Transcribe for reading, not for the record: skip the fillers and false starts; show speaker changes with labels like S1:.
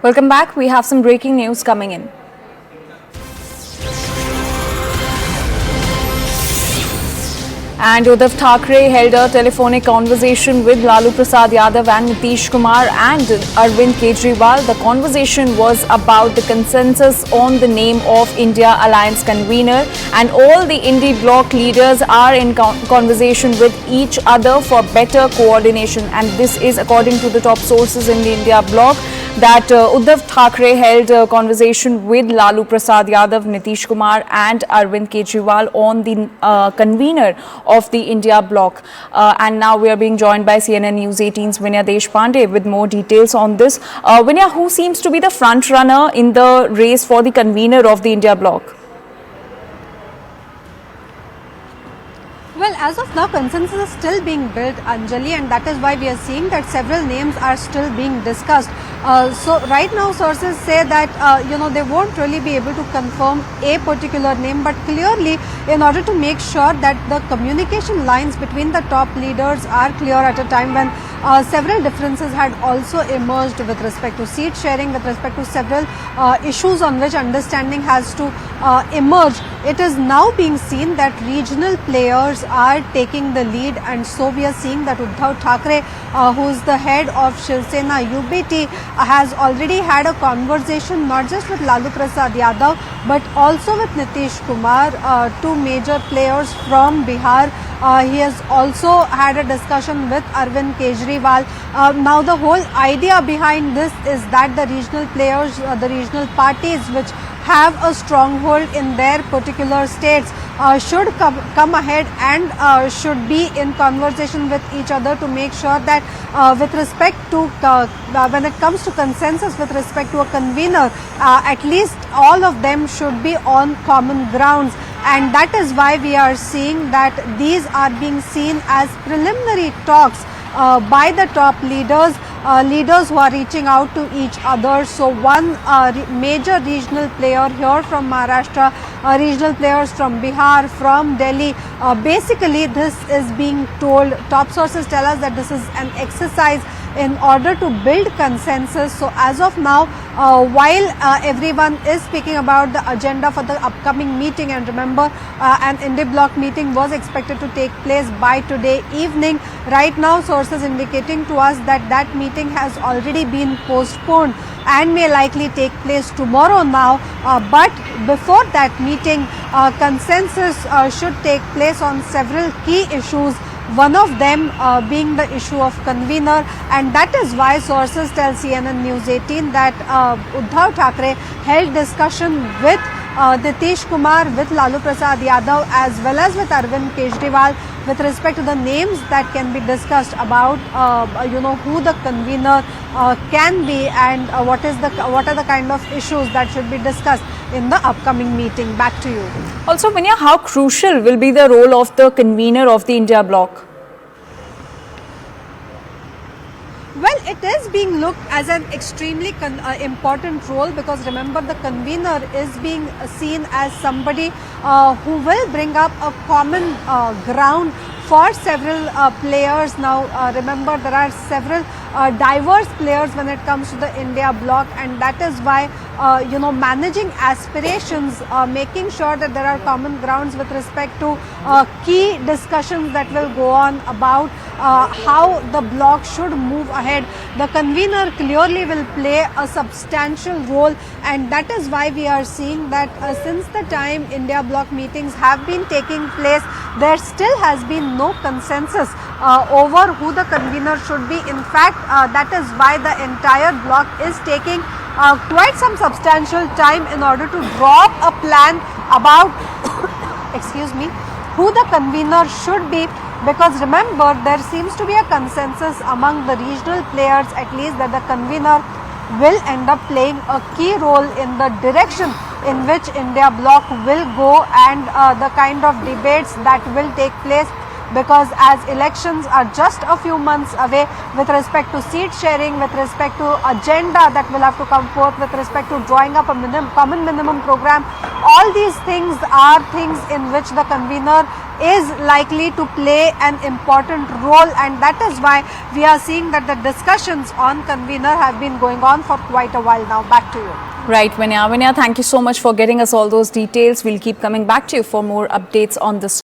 S1: Welcome back. We have some breaking news coming in. And Uddhav Thackeray held a telephonic conversation with Lalu Prasad Yadav and Nitish Kumar and Arvind Kejriwal. The conversation was about the consensus on the name of INDIAlliance convener, and all the I.N.D.I.A Bloc leaders are in conversation with each other for better coordination. And this is according to the top sources in the I.N.D.I.A Bloc that Uddhav Thackeray held a conversation with Lalu Prasad Yadav, Nitish Kumar and Arvind Kejriwal on the convener of the I.N.D.I.A Bloc. And now we are being joined by CNN News 18's Vinaya Deshpande with more details on this. Vinaya, who seems to be the front runner in the race for the convener of the I.N.D.I.A Bloc?
S2: Well, as of now, consensus is still being built, Anjali, and that is why we are seeing that several names are still being discussed. So right now, sources say that, they won't really be able to confirm a particular name, but clearly, in order to make sure that the communication lines between the top leaders are clear at a time when several differences had also emerged with respect to seat sharing, with respect to several issues on which understanding has to emerge. It is now being seen that regional players are taking the lead, and so we are seeing that Uddhav Thackeray, who is the head of Shiv Sena UBT, has already had a conversation not just with Lalu Prasad Yadav but also with Nitish Kumar, two major players from Bihar. He has also had a discussion with Arvind Kejriwal. Now the whole idea behind this is that the regional players, the regional parties which have a stronghold in their particular states should come ahead and should be in conversation with each other to make sure that with respect to when it comes to consensus with respect to a convener, at least all of them should be on common grounds. And that is why we are seeing that these are being seen as preliminary talks by the top leaders, leaders who are reaching out to each other. So one major regional player here from Maharashtra, regional players from Bihar, from Delhi, basically this is being told, top sources tell us that this is an exercise in order to build consensus. So as of now, while everyone is speaking about the agenda for the upcoming meeting, and remember an I.N.D.I.A Bloc meeting was expected to take place by today evening, right now sources indicating to us that that meeting has already been postponed and may likely take place tomorrow now. But before that meeting, consensus should take place on several key issues, one of them being the issue of convener, and that is why sources tell CNN News 18 that Uddhav Thackeray held discussion with Nitish Kumar, with Lalu Prasad Yadav as well as with Arvind Kejriwal with respect to the names that can be discussed about who the convener can be and what are the kind of issues that should be discussed in the upcoming meeting. Back to you.
S1: Also, Vinaya, how crucial will be the role of the convener of the I.N.D.I.A Bloc?
S2: Well, it is being looked as an extremely important role, because remember, the convener is being seen as somebody who will bring up a common ground for several players. Now remember, there are several diverse players when it comes to the I.N.D.I.A Bloc, and that is why managing aspirations, making sure that there are common grounds with respect to key discussions that will go on about how the bloc should move ahead. The convener clearly will play a substantial role, and that is why we are seeing that since the time I.N.D.I.A Bloc meetings have been taking place, there still has been no consensus over who the convener should be. In fact, that is why the entire bloc is taking quite some substantial time in order to draw up a plan about excuse me, who the convener should be, because remember, there seems to be a consensus among the regional players at least that the convener will end up playing a key role in the direction in which I.N.D.I.A Bloc will go, and the kind of debates that will take place because as elections are just a few months away with respect to seat sharing, with respect to agenda that will have to come forth, with respect to drawing up a common minimum program, all these things are things in which the convener is likely to play an important role, and that is why we are seeing that the discussions on convener have been going on for quite a while now. Back to you.
S1: Right, Vinaya, thank you so much for getting us all those details. We'll keep coming back to you for more updates on this.